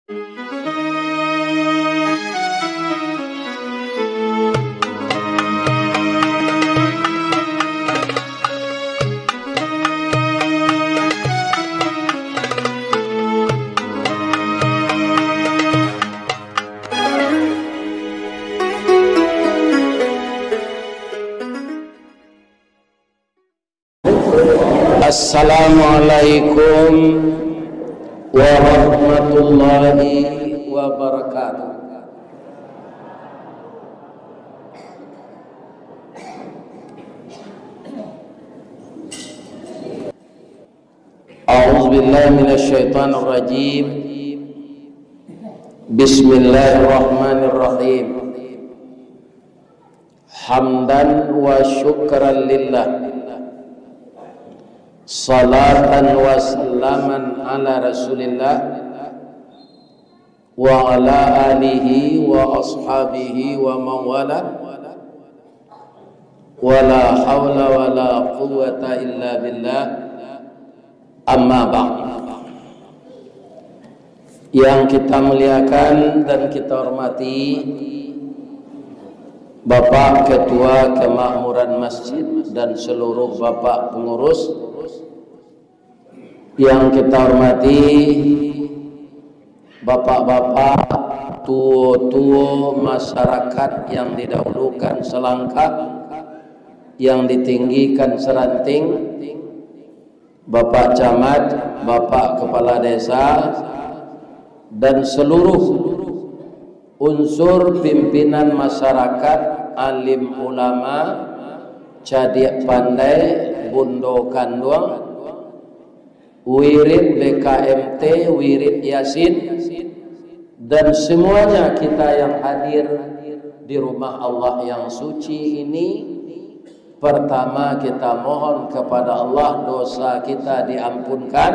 Assalamualaikum warahmatullahi wabarakatuh. A'udzu billahi minasy syaithanir rajim. Bismillahirrahmanirrahim. Hamdan wa syukran lillah. Salatan wa salaman ala rasulillah wa ala alihi wa ashabihi wa mawala wa la hawla wa la quwwata illa billah. Amma ba'd. Yang kita muliakan dan kita hormati Bapak Ketua Kemakmuran Masjid dan seluruh Bapak pengurus, yang kita hormati bapak-bapak, tuo-tuo masyarakat yang didahulukan selangkah, yang ditinggikan seranting, Bapak Camat, Bapak Kepala Desa, dan seluruh unsur pimpinan masyarakat, alim ulama, cadik pandai, bundo kanduang, wirid BKMT, wirid Yasin, dan semuanya kita yang hadir di rumah Allah yang suci ini. Pertama kita mohon kepada Allah dosa kita diampunkan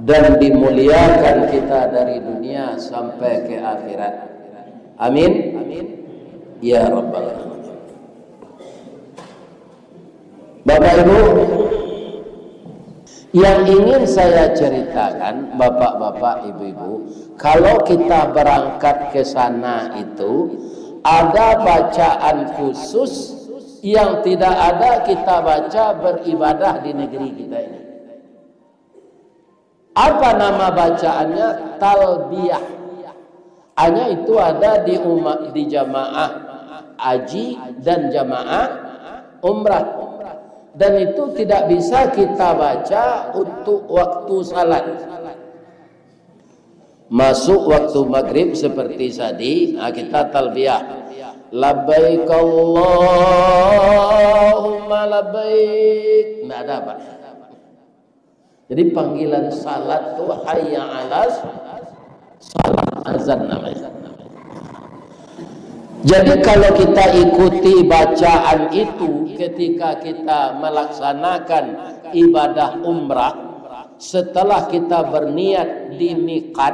dan dimuliakan kita dari dunia sampai ke akhirat. Amin. Ya Rabbal Alamin. Bapak Ibu, yang ingin saya ceritakan, bapak-bapak, ibu-ibu, kalau kita berangkat ke sana itu ada bacaan khusus yang tidak ada kita baca beribadah di negeri kita ini. Apa nama bacaannya? Talbiyah. Hanya itu ada di jamaah haji dan jamaah umrah. Dan itu tidak bisa kita baca untuk waktu salat. Masuk waktu maghrib seperti tadi, kita talbiyah. Labbaik Allahumma labbaik. Tidak ada apa. Jadi panggilan salat itu hayya 'alas salat, azan namanya. Jadi kalau kita ikuti bacaan itu ketika kita melaksanakan ibadah umrah, setelah kita berniat di miqat,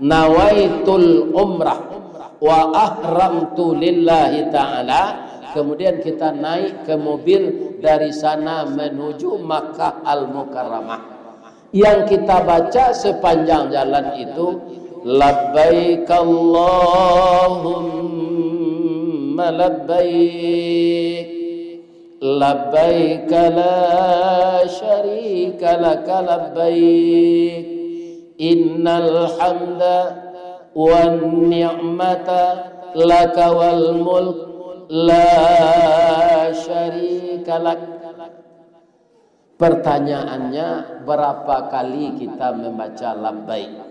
nawaitul umrah wa ahramtu lillahi ta'ala, kemudian kita naik ke mobil dari sana menuju Makkah Al-Mukarramah. Yang kita baca sepanjang jalan itu, labbaik Allahumma labbaik, labbaik la syarika laka labbaik, innal hamda wan ni'mata laka wal mulk la syarika lak. Pertanyaannya, berapa kali kita membaca labbaik?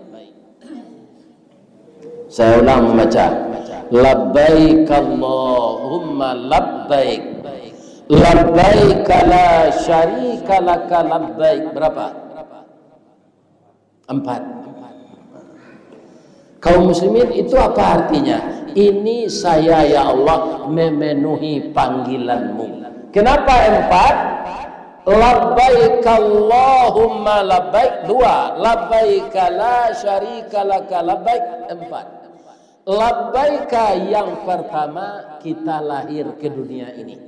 Saya ulang membaca. Labbaik Allahumma labbaik, labbaik la syarika laka labbaik. Berapa? 4. Kaum muslimin, itu apa artinya? Ini saya ya Allah memenuhi panggilanmu. Kenapa 4? Labbaik Allahumma labbaik 2, labbaik la syarika laka labbaik 4. Labbaika yang pertama kita lahir ke dunia ini,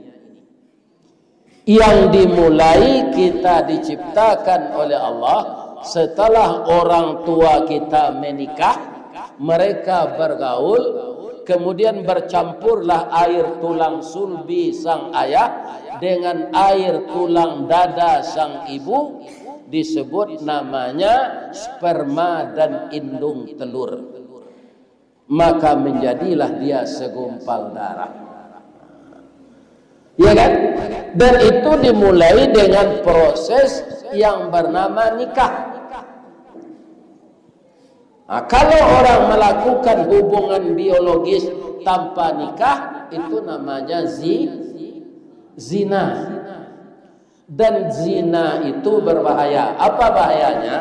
yang dimulai kita diciptakan oleh Allah setelah orang tua kita menikah, mereka bergaul, kemudian bercampurlah air tulang sulbi sang ayah dengan air tulang dada sang ibu, disebut namanya sperma dan indung telur. Maka menjadilah dia segumpal darah. Ya kan? Dan itu dimulai dengan proses yang bernama nikah. Nah, kalau orang melakukan hubungan biologis tanpa nikah, itu namanya zina. Dan zina itu berbahaya. Apa bahayanya?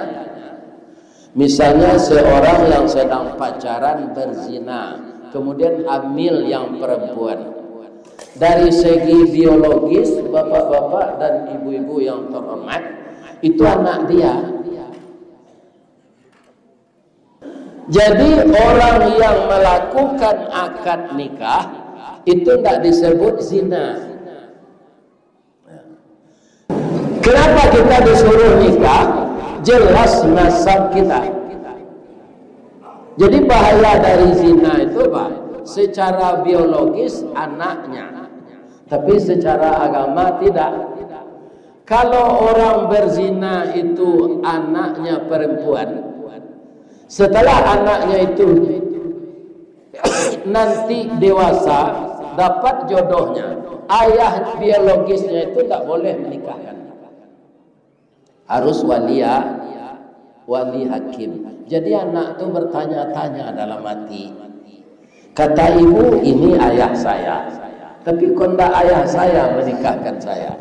Misalnya seorang yang sedang pacaran berzina, kemudian hamil yang perempuan. Dari segi biologis, bapak-bapak dan ibu-ibu yang terhormat, itu anak dia. Jadi orang yang melakukan akad nikah itu tidak disebut zina. Kenapa kita disuruh nikah? Jelas nasab kita. Jadi bahaya dari zina itu Pak, secara biologis anaknya, tapi secara agama tidak. Kalau orang berzina itu anaknya perempuan, setelah anaknya itu nanti dewasa dapat jodohnya, ayah biologisnya itu tak boleh menikahkan. Harus wali hakim. Jadi anak itu bertanya-tanya dalam hati. Kata ibu, ini ayah saya. Tapi konda ayah saya menikahkan saya.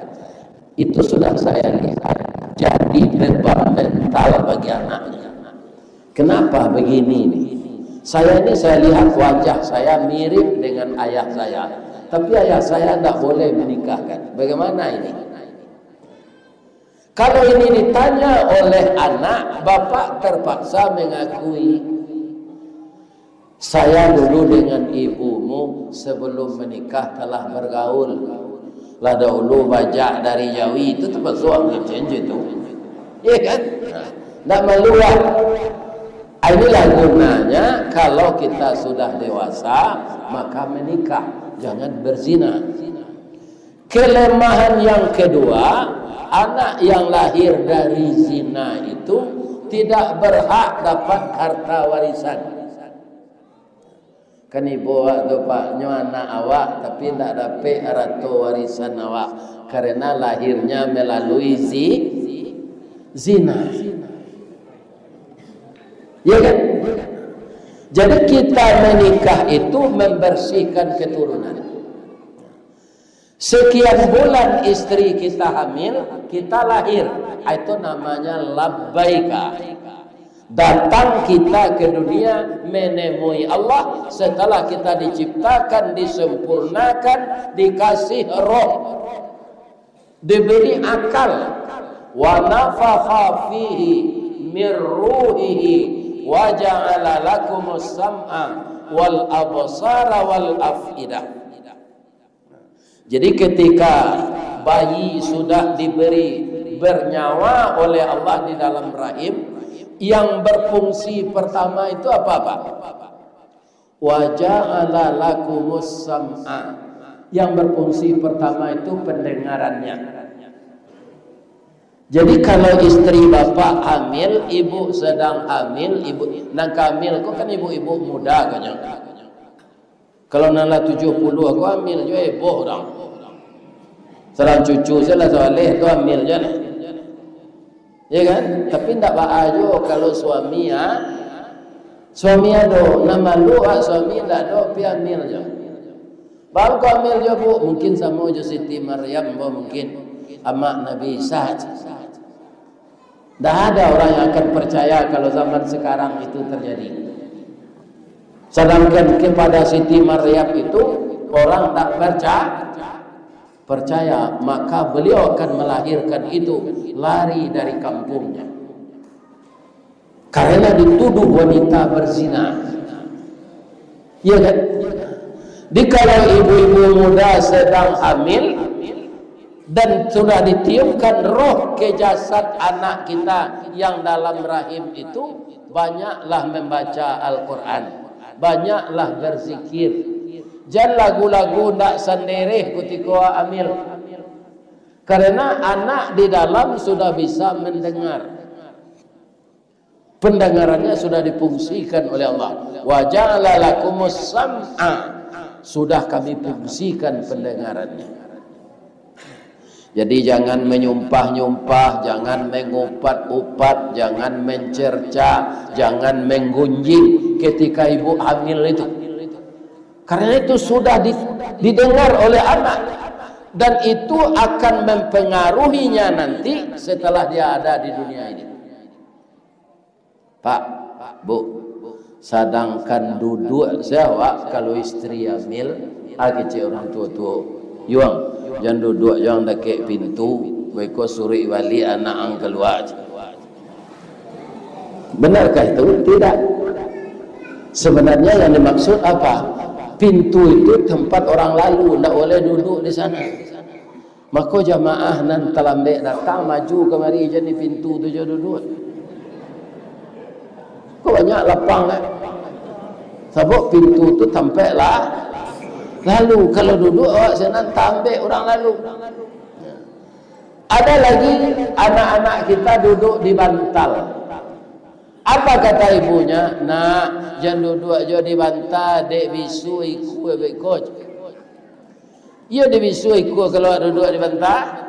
Itu sudah saya lihat. Jadi beban mental bagi anaknya. Kenapa begini nih? Saya lihat wajah saya mirip dengan ayah saya. Tapi ayah saya tidak boleh menikahkan. Bagaimana ini? Kalau ini ditanya oleh anak, bapak terpaksa mengakui, saya dulu dengan ibumu sebelum menikah telah bergaul. Lah dahulu bajak dari Jawi itu termasuk ambil janji itu. Iya kan? Tidak meluah. Inilah gunanya kalau kita sudah dewasa, maka menikah. Jangan berzina. Kelemahan yang kedua, anak yang lahir dari zina itu tidak berhak dapat harta warisan. Kan ibu waktu paknya anak awak tapi tidak dapat harta warisan awak karena lahirnya melalui zina. Ya kan? Jadi kita menikah itu membersihkan keturunan. Sekian bulan istri kita hamil, kita lahir. Itu namanya labbaika. Datang kita ke dunia menemui Allah setelah kita diciptakan, disempurnakan, dikasih roh, diberi akal. Wa nafakha fihi min ruhihi wa ja'ala lakumus sam'a wal absara wal afidah. Jadi ketika bayi sudah diberi bernyawa oleh Allah di dalam rahim, yang berfungsi pertama itu apa Pak? Wa ja'ala lakumus sam'a. Yang berfungsi pertama itu pendengarannya. Jadi kalau istri bapak hamil, ibu sedang hamil, ibu nang hamil kok kan ibu-ibu muda kan. Kalau nala 70 aku hamil juga boh dong. Serang cucu saya lah soleh tu hamil je lah. Ya kan? Tapi tak bahagia kalau suami ada nama lu suami tak ada pi hamil je. Baru kau hamil je bu, mungkin sama je Siti Maryam, mungkin amak Nabi Isa. Dah ada orang yang akan percaya kalau zaman sekarang itu terjadi. Sedangkan kepada Siti Maryam itu orang tak percaya, maka beliau akan melahirkan itu lari dari kampungnya karena dituduh wanita berzina. Ya kan? Kalau ibu-ibu muda sedang hamil, dan sudah ditiupkan roh ke jasad anak kita yang dalam rahim itu, banyaklah membaca Al-Quran, banyaklah berzikir. Jangan lagu-lagu ndak sendiri ketika hamil, karena anak di dalam sudah bisa mendengar, pendengarannya sudah difungsikan oleh Allah. Wa ja'ala lakumus sam'a, sudah kami fungsikan pendengarannya. Jadi jangan menyumpah-nyumpah, jangan mengupat-upat, jangan mencerca, jangan menggunjing ketika ibu hamil itu. Karena itu sudah didengar oleh anak, dan itu akan mempengaruhinya nanti setelah dia ada di dunia ini. Pak, Bu, sedangkan duduk saya kalau istri hamil, kecil orang tua-tua, yuang, jangan duduk, jangan dekat pintu, weko suri wali anak ang keluar. Benarkah itu? Tidak. Sebenarnya yang dimaksud apa? Pintu itu tempat orang lalu, tidak boleh duduk di sana. Maka jamaah nan terlambat datang maju kemari jadi pintu tu je duduk. Kok banyak lapang kan? Sebab pintu tu tampaklah lalu. Kalau duduk awak senang tampak orang lalu. Ada lagi anak-anak kita duduk di bantal. Apa kata ibunya? Nak, jangan duduk aja di bantal, dek bisu ikut coach. Ya dia bisu ikut kalau duduk di bantal.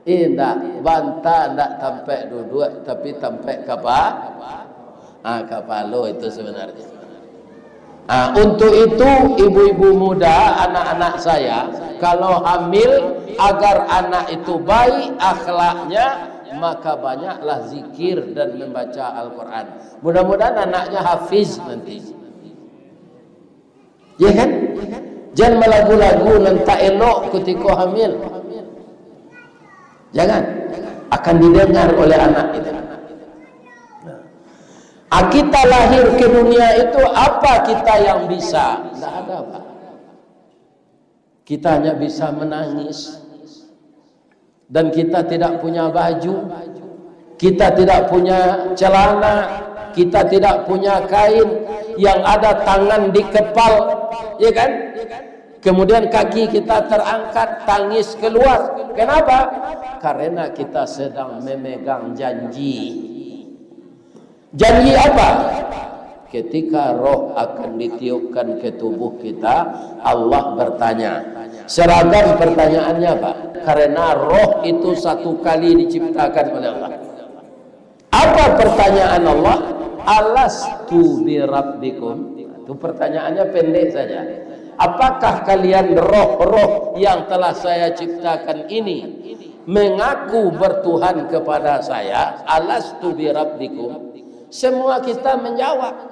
Tak, bantal tak tampak duduk, tapi tampak kapal. Kapalo itu sebenarnya. Untuk itu ibu-ibu muda, anak-anak saya, kalau hamil agar anak itu baik akhlaknya, maka banyaklah zikir dan membaca Al-Quran. Mudah-mudahan anaknya hafiz nanti. Ya kan? Jangan melagu-lagu nanti elok ketika hamil. Jangan. Akan didengar oleh anak itu. Kita lahir ke dunia itu, apa kita yang bisa? Tidak ada apa. Kita hanya bisa menangis. Dan kita tidak punya baju, kita tidak punya celana, kita tidak punya kain, yang ada tangan di kepal, ya kan? Kemudian kaki kita terangkat, tangis keluar. Kenapa? Karena kita sedang memegang janji. Janji apa? Ketika roh akan ditiupkan ke tubuh kita, Allah bertanya. Seragam pertanyaannya Pak, karena roh itu satu kali diciptakan oleh Allah. Apa pertanyaan Allah? Alastu bi rabbikum? Itu pertanyaannya pendek saja. Apakah kalian roh-roh yang telah saya ciptakan ini mengaku bertuhan kepada saya? Alastu bi rabbikum? Semua kita menjawab.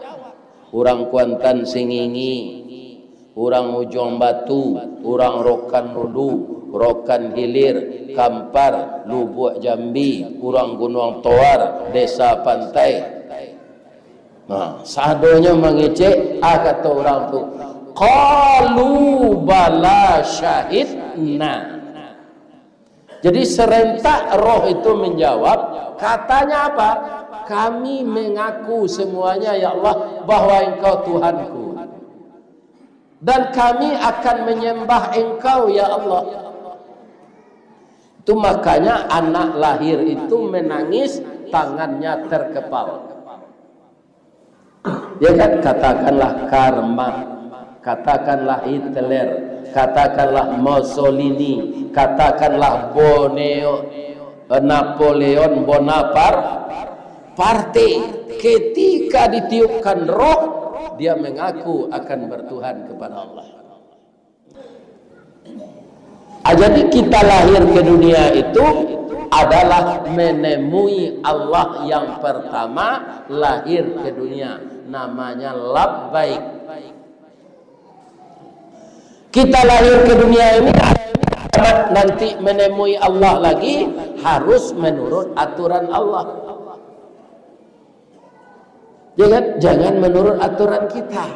Orang Kuantan Singingi, orang Ujung Batu, orang Rokan Nudu, Rokan Hilir, Kampar, Lubuk Jambi, orang Gunung Toar, Desa Pantai. Sadonya mengecek, kata orang tu, qalu bala syahidna. Jadi serentak roh itu menjawab, katanya apa? Kami mengaku semuanya ya Allah bahwa Engkau Tuhanku, dan kami akan menyembah Engkau ya Allah. Itu makanya anak lahir itu menangis, tangannya terkepal. Ya kan, katakanlah karma, katakanlah Hitler, katakanlah Mussolini, katakanlah Napoleon Bonaparte. Ketika ditiupkan roh, dia mengaku akan bertuhan kepada Allah. Jadi kita lahir ke dunia itu adalah menemui Allah yang pertama lahir ke dunia, namanya labbaik. Kita lahir ke dunia ini nanti menemui Allah lagi, harus menurut aturan Allah. Jangan menurut aturan kita.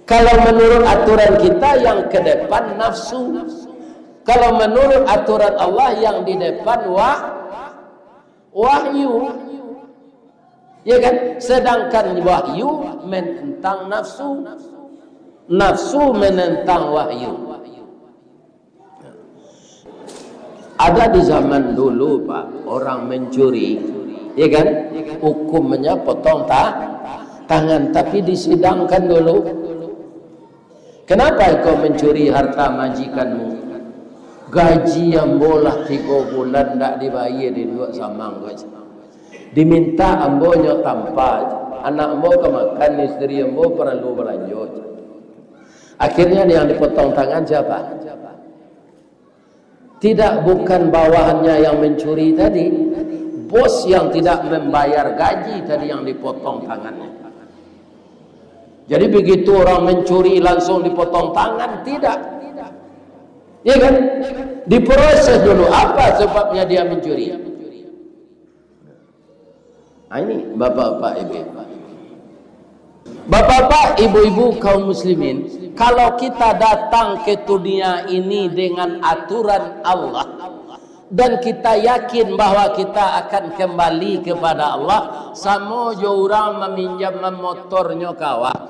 Kalau menurut aturan kita, yang ke depan nafsu, Kalau menurut aturan Allah yang di depan wahyu. Ya kan? Sedangkan wahyu menentang nafsu. Nafsu menentang wahyu. Ada di zaman dulu, Pak, orang mencuri, ya kan? Hukumnya potong tangan, tapi disidangkan dulu. Kenapa kau mencuri harta majikanmu? Gaji yang bolah 3 bulan tak dibayar di 2 samang. Diminta ambonya tanpa, anak ambo kemakan, istri ambo perlu berlanjut. Akhirnya yang dipotong tangan siapa? Tidak, bukan bawahannya yang mencuri tadi, bos yang tidak membayar gaji tadi yang dipotong tangannya. Jadi begitu orang mencuri langsung dipotong tangan, tidak. Ya kan? Diproses dulu apa sebabnya dia mencuri. Nah, ini bapak-bapak, ibu-ibu. Bapak-bapak, ibu-ibu kaum muslimin, kalau kita datang ke dunia ini dengan aturan Allah dan kita yakin bahwa kita akan kembali kepada Allah, sama je orang meminjam motornya kawan,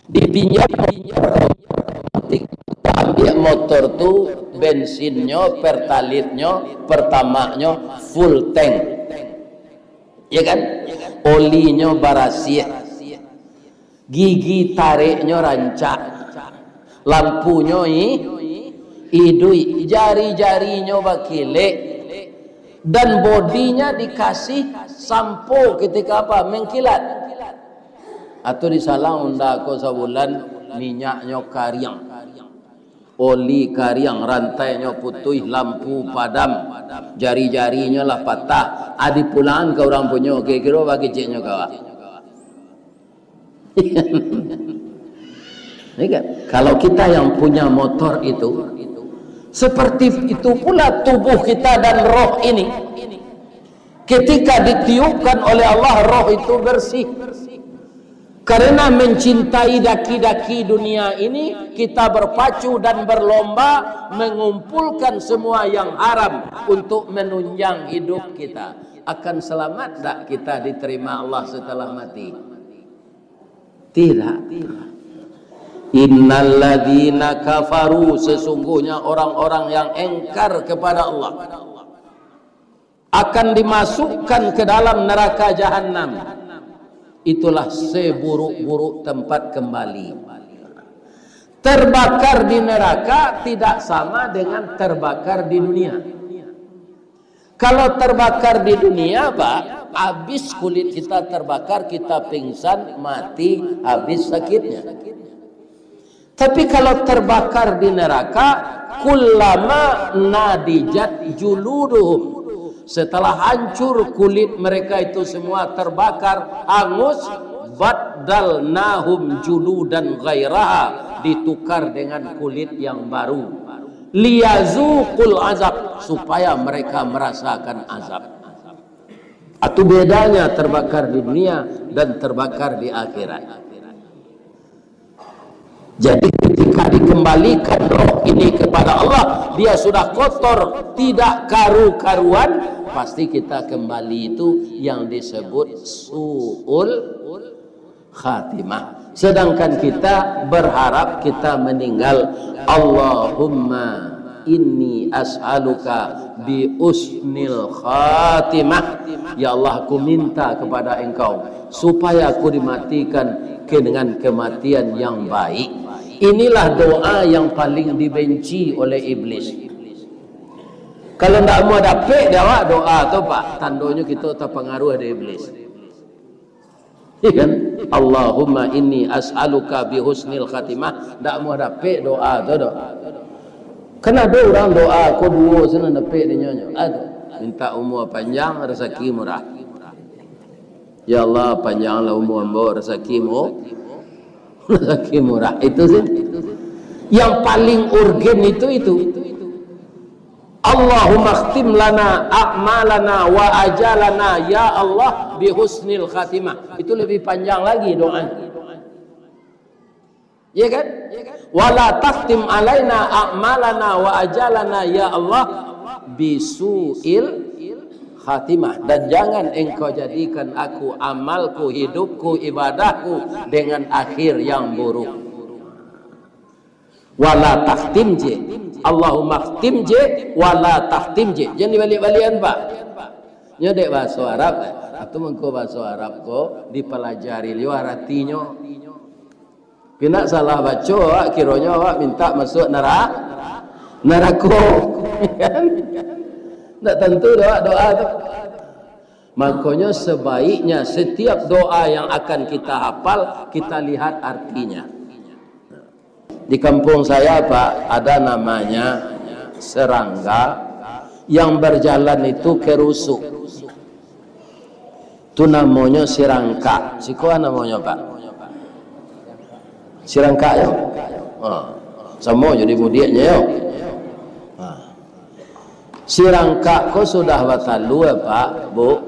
dipinjam ambil motor tu bensinnya, pertalitnya, pertamanya full tank. Ya kan? Olinya barasih, gigi tariknya rancak, lampunya idui, jari-jarinya bakile, dan bodinya dikasih sampo ketika apa? Mengkilat. Atau disalang unda ko sabulan minyaknya kariang, oli kariang, rantainya putih, lampu padam, jari-jarinya lah patah. Adi pulang ke orang punya, kira-kira bagi ceknya kawan. Ini kan, kalau kita yang punya motor itu, seperti itu pula tubuh kita dan roh ini. Ketika ditiupkan oleh Allah, roh itu bersih. Karena mencintai daki-daki dunia ini, kita berpacu dan berlomba mengumpulkan semua yang haram untuk menunjang hidup kita. Akan selamat tak kita diterima Allah setelah mati? Tidak. Innalladzina kafaru, sesungguhnya orang-orang yang engkar kepada Allah akan dimasukkan ke dalam neraka jahanam. Itulah seburuk-buruk tempat kembali. Terbakar di neraka tidak sama dengan terbakar di dunia. Kalau terbakar di dunia, Pak, habis kulit kita terbakar, kita pingsan, mati, habis sakitnya. Tapi kalau terbakar di neraka, kullama nadijat juluduhum, setelah hancur kulit mereka itu semua terbakar, hangus, baddalnahum juludan ghairaha, ditukar dengan kulit yang baru, liyazuqul azab, supaya mereka merasakan azab. Itu bedanya terbakar di dunia dan terbakar di akhirat. Jadi ketika dikembalikan roh ini kepada Allah, dia sudah kotor, tidak karu-karuan, pasti kita kembali itu yang disebut su'ul khatimah. Sedangkan kita berharap kita meninggal, Allahumma inni as'aluka bi usnil khatimah, ya Allah, aku minta kepada engkau supaya aku dimatikan dengan kematian yang baik. Inilah doa yang paling dibenci oleh iblis. Kalau tidak mau dapat jawab doa tu, Pak, tandanya kita terpengaruh ada iblis. Kan? Allahumma inni as'aluka bi husnil khatimah, tidak mau dapat doa tu dah. Kena ada orang doa aku dua sana dapat dia nyonya. Minta umur panjang, rezeki murah. Ya Allah, panjanglah umur hamba, rezekimu rezeki murah. Itu sih yang paling urgen itu. Allahumma khtim lana a'malana wa ajalana ya Allah bi husnil khatimah. Itu lebih panjang lagi doa. Ya kan? Wala takhtim alaina a'malana wa ajalana ya Allah bisu'il khatimah, dan jangan engkau jadikan aku, amalku, hidupku, ibadahku dengan akhir yang buruk. Wala takhtim je, Allahumma khtim je, wala takhtim je. Jangan dibalik-balikan Pak. Nyodek bahasa Arab atau mengko bahasa Arab ko dipelajari liwat artinya. Kena salah baca kiranya awak minta masuk neraka. Kan? Tak tentu doa tu. Makanya sebaiknya setiap doa yang akan kita hafal kita lihat artinya. Di kampung saya Pak ada namanya serangga yang berjalan itu kerusuk. Itu namanya sirangka. Sikoa namanya Pak. Sirangka ya. Sama jadi budiaknya ya. Sirangka ko sudah batalu Pak, Bu.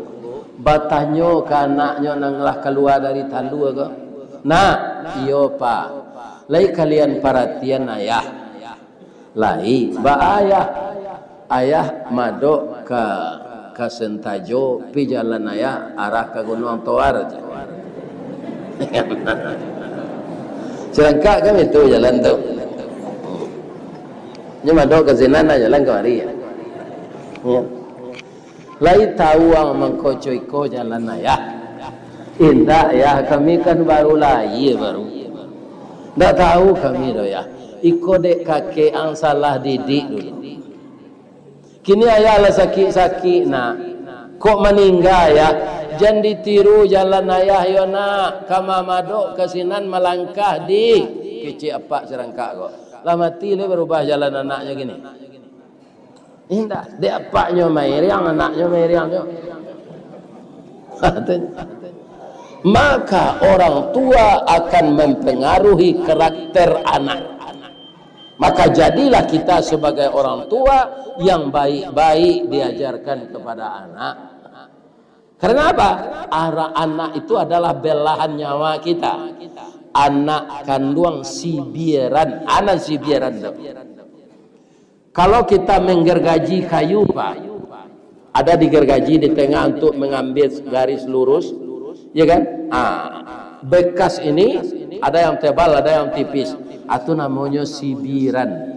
Batanyo kanaknya nanglah keluar dari talu ko. Nah, iyo Pak. Lai kalian perhatian ayah. Lai ba ayah madok ke Sentajo pi jalan ayah arah ke Gunung Tawar. Sirangka kan itu jalan tu. Nya madok ke Zinana jalan ke Mari. Ya. Lai tahu ang mengkocoiko jalan ayah. Indah ya, kami kan baru lahir baru. Tak tahu kami doh ya. Iko dek kakek ang salah didik dulu. Kini ayah lah sakit-sakit nak. Kok meninggal ya? Jangan ditiru jalan ayah yo nak. Kama madok kesinan melangkah di kecik apa serangka kok. Lah mati le berubah jalan anaknya gini. Indah, dia apaknya meriang, anaknya meriang. Maka orang tua akan mempengaruhi karakter anak. Maka jadilah kita sebagai orang tua yang baik-baik diajarkan kepada anak. Karena apa? Anak itu adalah belahan nyawa kita. Anak kandung si biaran, anak si biaran. Kalau kita menggergaji kayu Pak, ada digergaji di tengah untuk mengambil garis lurus, ya kan? Bekas ini ada yang tebal, ada yang tipis. Itu namanya sibiran.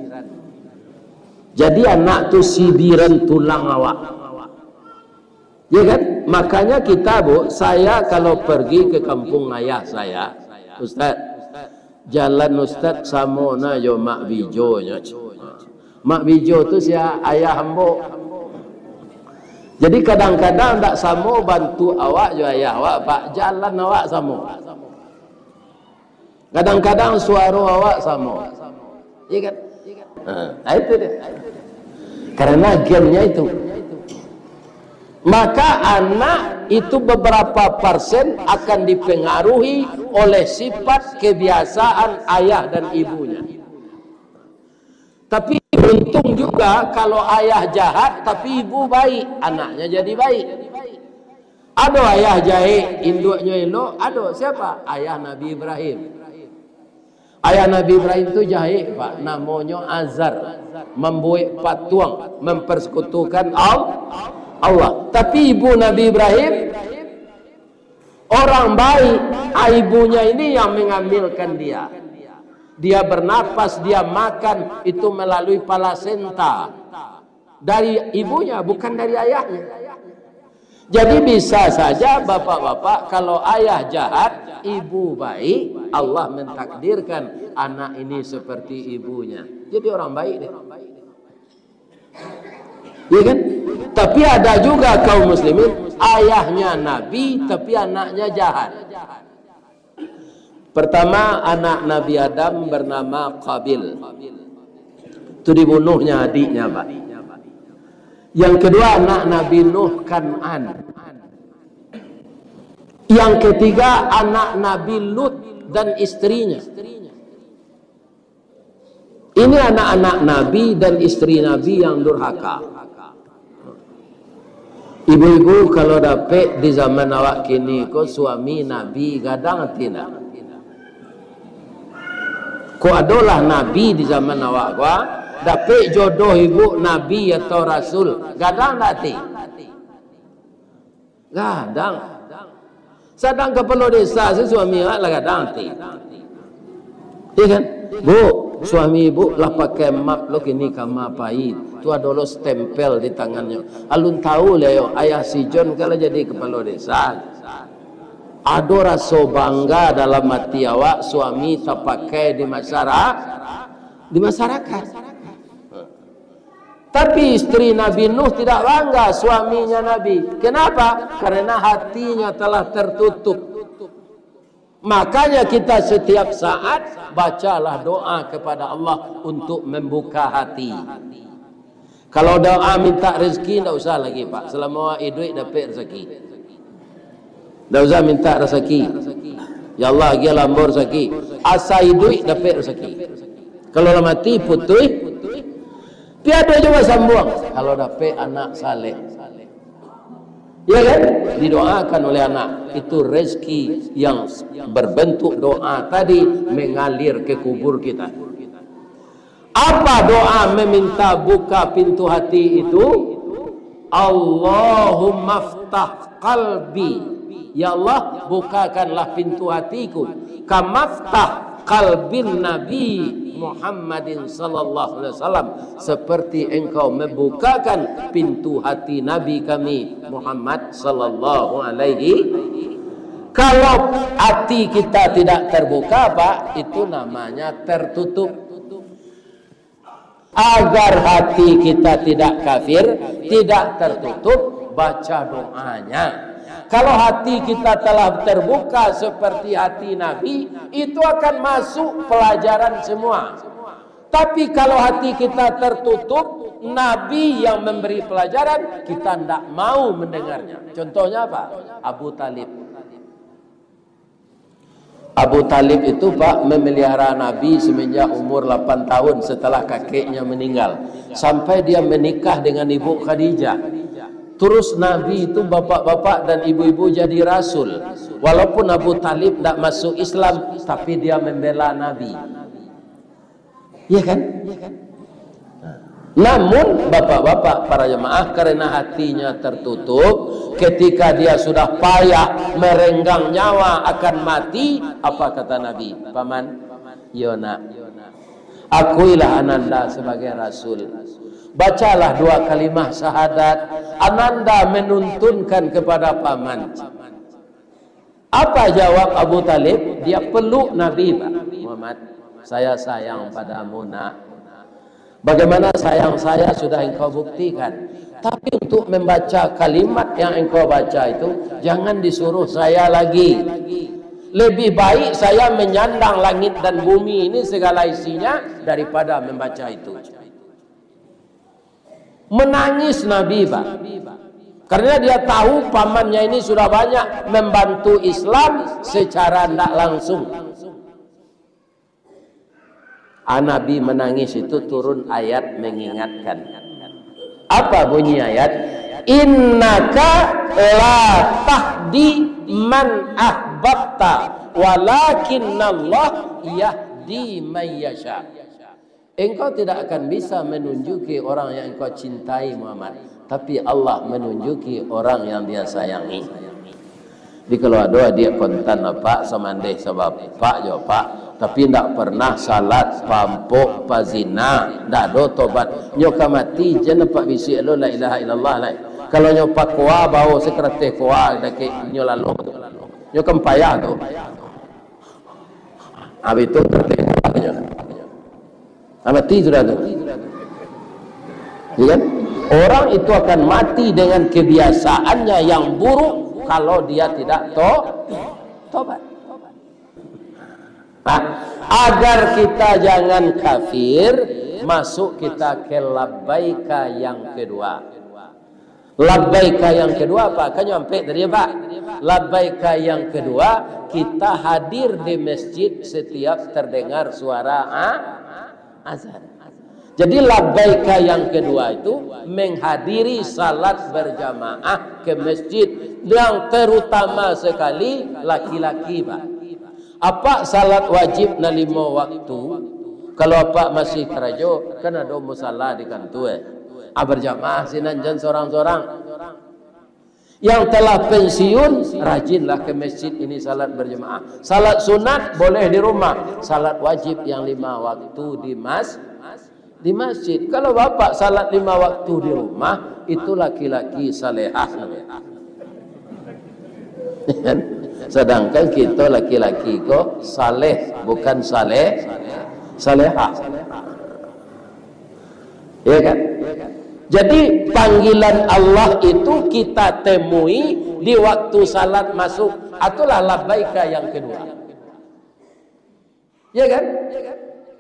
Jadi anak tu sibiran tulang awak, ya kan? Makanya kita Bu, saya kalau pergi ke kampung ayah saya, Ustaz, jalan Ustaz samona yo mak bijonya. Mak bijo tu sia ayah hambuk. Jadi kadang-kadang tak samo bantu awak jo ayah awak Pak, jalan awak samo. Kadang-kadang suara awak samo. Iya kan? Itu dia. Karena gennya itu. Maka anak itu beberapa persen akan dipengaruhi oleh sifat kebiasaan ayah dan ibunya. Tapi untung juga kalau ayah jahat tapi ibu baik, anaknya jadi baik. Ada ayah jahat, induknya elok, ada siapa? Ayah Nabi Ibrahim. Ayah Nabi Ibrahim itu jahat Pak, namanya Azar, membuat patung, mempersekutukan Allah. Tapi ibu Nabi Ibrahim orang baik, ibunya ini yang mengambilkan dia. Dia bernapas, dia makan itu melalui plasenta dari ibunya, bukan dari ayahnya. Jadi bisa saja bapak-bapak kalau ayah jahat, ibu baik, Allah mentakdirkan anak ini seperti ibunya. Jadi orang baik deh. Ya kan? Tapi ada juga kaum muslimin, ayahnya Nabi tapi anaknya jahat. Pertama, anak Nabi Adam bernama Qabil. Itu dibunuhnya adiknya Pak. Yang kedua, anak Nabi Nuh, Kan'an. Yang ketiga, anak Nabi Lut dan istrinya. Ini anak-anak Nabi dan istri Nabi yang durhaka. Ibu-ibu kalau dapat di zaman awak kini ko suami Nabi gadang tidak. Ko adalah nabi di zaman awak gua, dapat jodoh ibu nabi atau rasul, gadang nanti. Gadang. Sedang kepala desa si suami lah gadang nanti. Iya kan? Bu, suami ibu lah pakai map lo kini kama pahit. Tu ada lo stempel di tangannya. Alun tahu lah yo, ayah si John kalau jadi kepala desa. Ada rasa bangga dalam hati awak suami tak pakai di masyarakat. Tapi istri Nabi Nuh tidak bangga suaminya Nabi. Kenapa? Karena hatinya telah tertutup. Makanya kita setiap saat bacalah doa kepada Allah untuk membuka hati. Kalau doa minta rezeki tidak usah lagi Pak. Selama duit dapat rezeki. Tidak usah minta rezeki. Ya Allah dia lambur rezeki. Asai duit dapat rezeki. Kalau lah mati putih, tiada juga sambung. Kalau dapat anak saleh, ya kan? Didoakan oleh anak. Itu rezeki yang berbentuk doa tadi mengalir ke kubur kita. Apa doa meminta buka pintu hati itu? Allahumma ftah qalbi. Ya Allah, bukakanlah pintu hatiku. Kamaftah qalbin Nabi Muhammadin sallallahu alaihi wasallam, seperti engkau membukakan pintu hati Nabi kami Muhammad sallallahu alaihi. Kalau hati kita tidak terbuka, Pak, itu namanya tertutup. Agar hati kita tidak kafir, tidak tertutup, baca doanya. Kalau hati kita telah terbuka seperti hati Nabi, itu akan masuk pelajaran semua. Tapi kalau hati kita tertutup, Nabi yang memberi pelajaran, kita tidak mau mendengarnya. Contohnya apa? Abu Talib. Abu Talib itu Pak memelihara Nabi semenjak umur 8 tahun setelah kakeknya meninggal. Sampai dia menikah dengan ibu Khadijah. Terus Nabi itu bapak-bapak dan ibu-ibu jadi rasul. Walaupun Abu Talib tidak masuk Islam, tapi dia membela Nabi. Iya kan? Namun bapak-bapak para jemaah karena hatinya tertutup, ketika dia sudah payah merenggang nyawa akan mati, apa kata Nabi? Paman, Yona, akuilah Ananda sebagai rasul. Bacalah 2 kalimah syahadat. Ananda menuntunkan kepada paman. Apa jawab Abu Talib? Dia peluk Nabi, Pak Muhammad. Saya sayang padamu, nak. Bagaimana sayang saya sudah engkau buktikan. Tapi untuk membaca kalimat yang engkau baca itu, jangan disuruh saya lagi. Lebih baik saya menyandang langit dan bumi ini segala isinya daripada membaca itu. Menangis Nabi, Pak. Karena dia tahu pamannya ini sudah banyak membantu Islam secara tidak langsung. Nabi menangis itu turun ayat mengingatkan. Apa bunyi ayat? Innaka la tahdi man ahbabta walakinnallah yahdi man yasha. Engkau tidak akan bisa menunjuki orang yang engkau cintai Muhammad, tapi Allah menunjuki orang yang dia sayangi. Di kalau ada dia kontan apa samandeh sebab Pak jo Pak, tapi tidak pernah salat pampuk pazina, tidak ada tobat. Nyoka mati jen Pak bisi lo la ilaha illallah la. Kalau nyopa kuah bau sekrete kuah dake nyolalo. Nyoka payah tu. Abi tu krete kuahnya. Mati sudah tu. Ya kan? Orang itu akan mati dengan kebiasaannya yang buruk kalau dia tidak tobat. Nah, agar kita jangan kafir, masuk kita ke labbaika yang kedua. Labbaika yang kedua apa? Kan nyampe tadi Pak. Labbaika yang kedua, kita hadir di masjid setiap terdengar suara azan. Jadi labbaika yang kedua itu menghadiri salat berjamaah ke masjid, yang terutama sekali laki-laki, Pak. Apa salat wajib na 5 waktu? Kalau Pak masih kerajo, kan ada musala di kantor. Berjamaah sinanjan seorang-seorang. Yang telah pensiun, rajinlah ke masjid ini salat berjamaah. Salat sunat boleh di rumah. Salat wajib yang 5 waktu di masjid. Kalau bapak salat 5 waktu di rumah, itu laki-laki salehah. Sedangkan kita laki-laki kok saleh, bukan salehah. Ya kan? Jadi panggilan Allah itu kita temui di waktu salat masuk. Itulah labbaika yang kedua. Ya kan?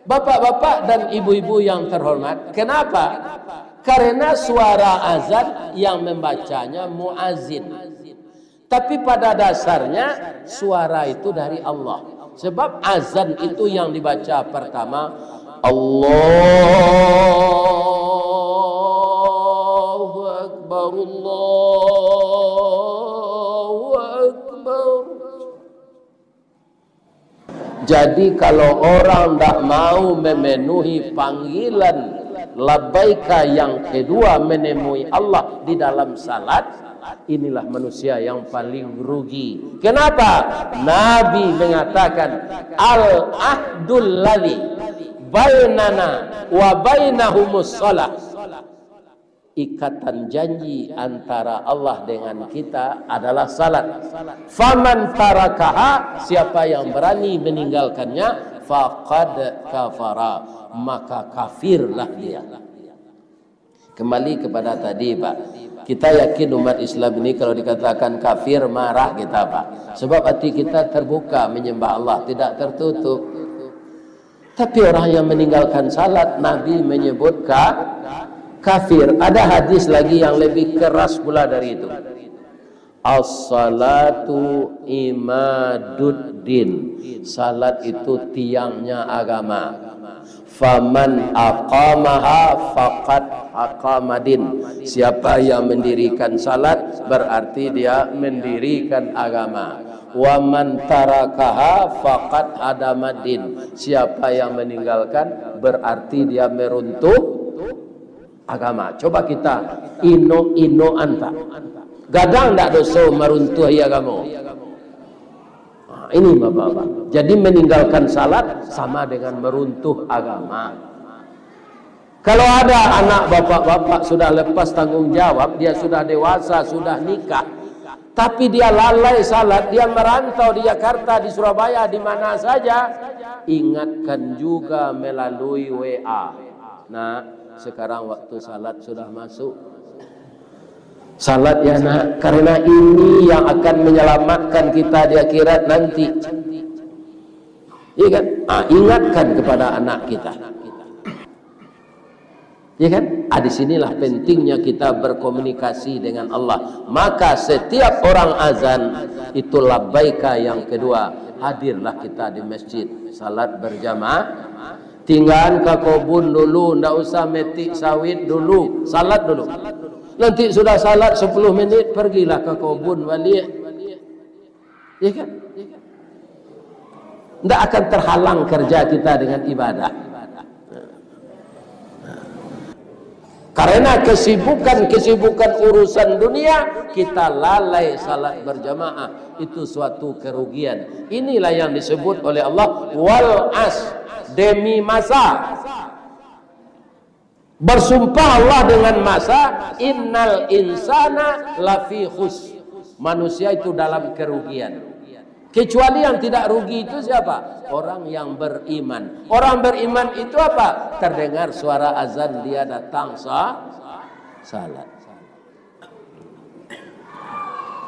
Bapak-bapak dan ibu-ibu yang terhormat, kenapa? Karena suara azan yang membacanya muazin. Tapi pada dasarnya suara itu dari Allah. Sebab azan itu yang dibaca pertama, Allahu Akbar, Allahu Akbar. Jadi kalau orang tak mau memenuhi panggilan labbaika yang kedua, menemui Allah di dalam salat, inilah manusia yang paling rugi. Kenapa? Nabi mengatakan al-ahdul ladzi bainana wa bainahumus shalah. Ikatan janji antara Allah dengan kita adalah salat. Faman tarakaha, siapa yang berani meninggalkannya, faqad kafara, maka kafirlah dia. Kembali kepada tadi, Pak. Kita yakin umat Islam ini kalau dikatakan kafir marah kita, Pak. Sebab hati kita terbuka menyembah Allah, tidak tertutup. Tapi orang yang meninggalkan salat, Nabi menyebut kafir. Ada hadis lagi yang lebih keras pula dari itu. As-salatu imaduddin. Salat itu tiangnya agama. Faman aqamaha faqad aqamadin. Siapa yang mendirikan salat berarti dia mendirikan agama. Wa man tarakaha faqad adamadin. Siapa yang meninggalkan berarti dia meruntuh agama. Coba kita ino-inoan, Pak. Gadang tak dosa meruntuhi agama. Ini Bapak-bapak. Jadi meninggalkan salat sama dengan meruntuh agama. Kalau ada anak bapak-bapak sudah lepas tanggung jawab, dia sudah dewasa, sudah nikah, tapi dia lalai salat, dia merantau di Jakarta, di Surabaya, di mana saja, ingatkan juga melalui WA. Nah, sekarang waktu salat sudah masuk. Salat ya nak, karena ini yang akan menyelamatkan kita di akhirat nanti. Iya kan? Ingatkan kepada anak kita. Ya kan? Di sinilah pentingnya kita berkomunikasi dengan Allah. Maka setiap orang azan itu labbaika yang kedua. Hadirlah kita di masjid, salat berjamaah. Tinggal ke kebun dulu, ndak usah metik sawit dulu, salat dulu. Nanti sudah salat 10 menit, pergilah ke kebun balik. Ya kan? Ndak akan terhalang kerja kita dengan ibadah. Karena kesibukan urusan dunia, kita lalai salat berjamaah. Itu suatu kerugian. Inilah yang disebut oleh Allah wal as, demi masa. Bersumpah Allah dengan masa, innal insana lafi khus. Manusia itu dalam kerugian. Kecuali yang tidak rugi itu siapa? Orang yang beriman. Orang beriman itu apa? Terdengar suara azan, dia datang salat.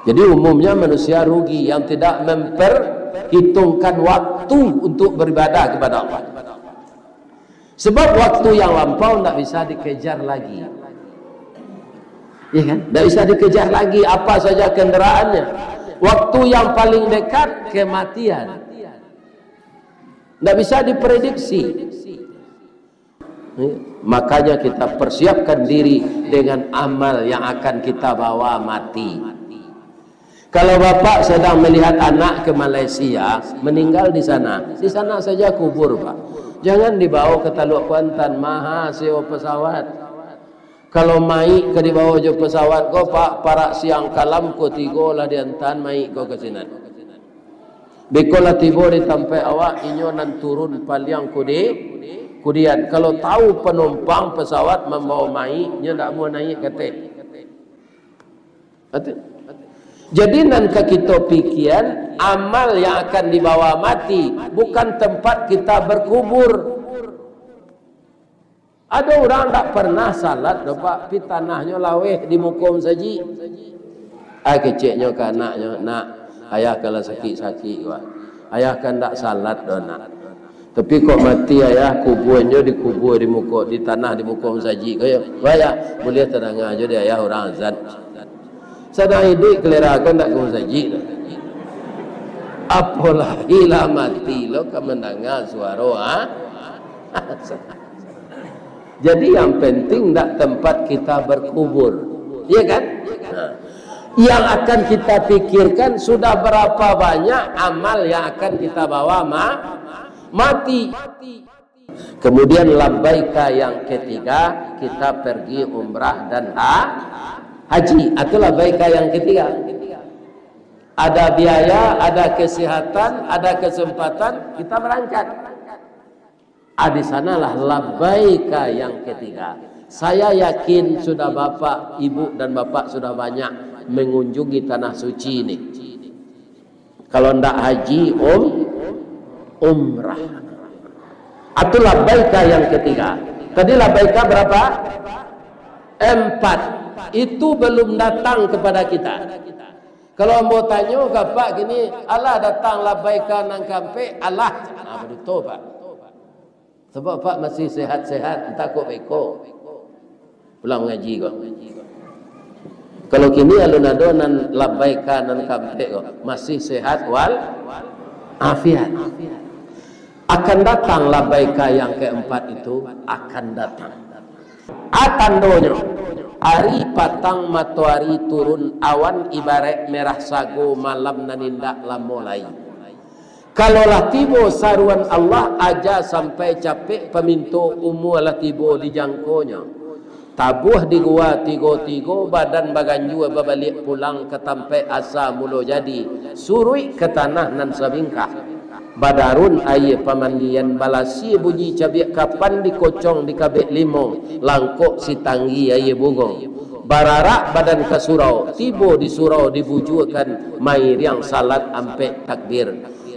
Jadi umumnya manusia rugi yang tidak memperhitungkan waktu untuk beribadah kepada Allah. Sebab waktu yang lampau tidak bisa dikejar lagi. Ya kan? Tidak bisa dikejar lagi apa saja kendaraannya. Waktu yang paling dekat kematian. Tidak bisa diprediksi. Makanya kita persiapkan diri dengan amal yang akan kita bawa mati. Kalau bapak sedang melihat anak ke Malaysia meninggal di sana saja kubur, Pak. Jangan dibawa ke Teluk Kuantan, mahal sewa pesawat. Kalau mai ke dibawa je pesawat ko pak para siang kalam ko tigo lah diantan mai ko ke sinan. Bikola tibo di tempat awak inyo nan turun paliang kudian. Kalau tahu penumpang pesawat membawa mai, nya tak mau naik kate. Jadi nan kita pikiran amal yang akan dibawa mati bukan tempat kita berkubur. Ada orang tak pernah salat dapat pi tanahnya laweh di mukom saji. Keciknya ke anaknya, nak ayah kalau sakit-sakit wah. Ayah kan tak salat dah nak. Tapi kok mati ayah kuburnya dikubur di muka di tanah di mukom saji. Kaya bayar boleh terang aja dia ayah orang azan. Sedang hidup kelera kan tak kubur saji. Apalagi lah mati lo ke mendengar suara Jadi yang penting tak tempat kita berkubur, ya kan? Nah, yang akan kita pikirkan sudah berapa banyak amal yang akan kita bawa mati. Kemudian labbaika yang ketiga kita pergi umrah dan haji. Atau labbaika yang ketiga. Ada biaya, ada kesehatan, ada kesempatan kita berangkat. Di sanalah labbaika yang ketiga. Saya yakin sudah bapak, ibu dan bapak sudah banyak mengunjungi tanah suci ini. Kalau ndak haji, umrah. Atau labbaika yang ketiga. Tadi labbaika berapa? 4. Itu belum datang kepada kita. Kalau ambo tanya ke Pak gini, Allah datang labbaika nang kampe, Allah. Betul Pak. Sebab Pak masih sehat-sehat, takut beko. Pulang ngaji kok. Kalau kini alun-alun nan labbaika nan kampe kok masih sehat wal afiat. Akan datang labbaika yang keempat itu akan datang. Akan donyo. Hari patang matahari turun awan ibarat merah sago malam nanindak lamolai. Kalaulah tibo saruan Allah aja sampai capek pemintu umur lah tibo dijangkonya. Tabuh di gua tigo-tigo badan baganjua babalik pulang ke tempat asa mulo jadi. Surui ke tanah nan sabingkah. Badarun aye pamandian balasi bunyi cabiak kapan dikocong di kabek limong. Langkok si tanggi aye bugong. Bararak badan ke surau. Tibo di surau dibujukan mair yang salat ampe takbir.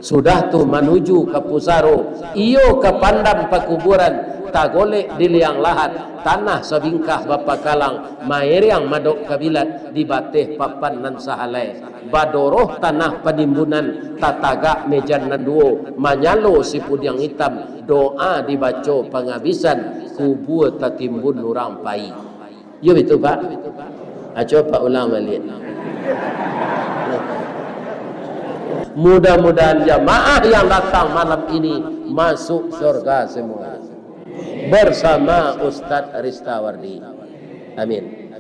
Sudah tu menuju ke pusaro, iyo ke pandam pakuburan, tak golek di liang lahat, tanah sebingkah bapa kalang, mair yang madok kabilat, di bateh papan nan sahalai, badoroh tanah penimbunan, tatagak mejan naduo, manyalo si pudyang hitam, doa dibaca penghabisan, kubur tatimbun orang pai. Ya betul Pak? Coba ulang balik. Mudah-mudahan jamaah yang datang malam ini masuk surga semua bersama Ustadz Ristawardi. Amin.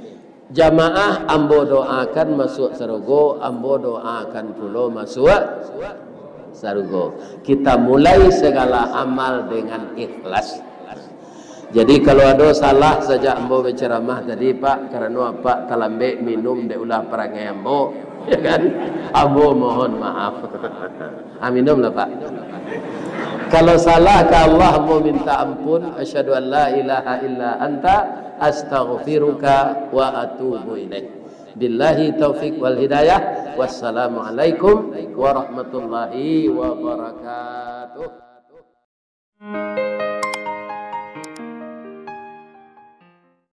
Jamaah ambo doakan masuk surga, ambo doakan pulo masuk surga. Kita mulai segala amal dengan ikhlas. Jadi kalau ada salah saja ambo berceramah tadi Pak, karena Pak talambe minum de ulah perangai ambo, ya kan? Ambo mohon maaf. Aminum lah Pak. Kalau salah ke Allah ambo minta ampun. Asyhadu an la ilaha illa anta astaghfiruka wa atubu ilaik. Billahi taufik wal hidayah. Wassalamualaikum warahmatullahi wabarakatuh.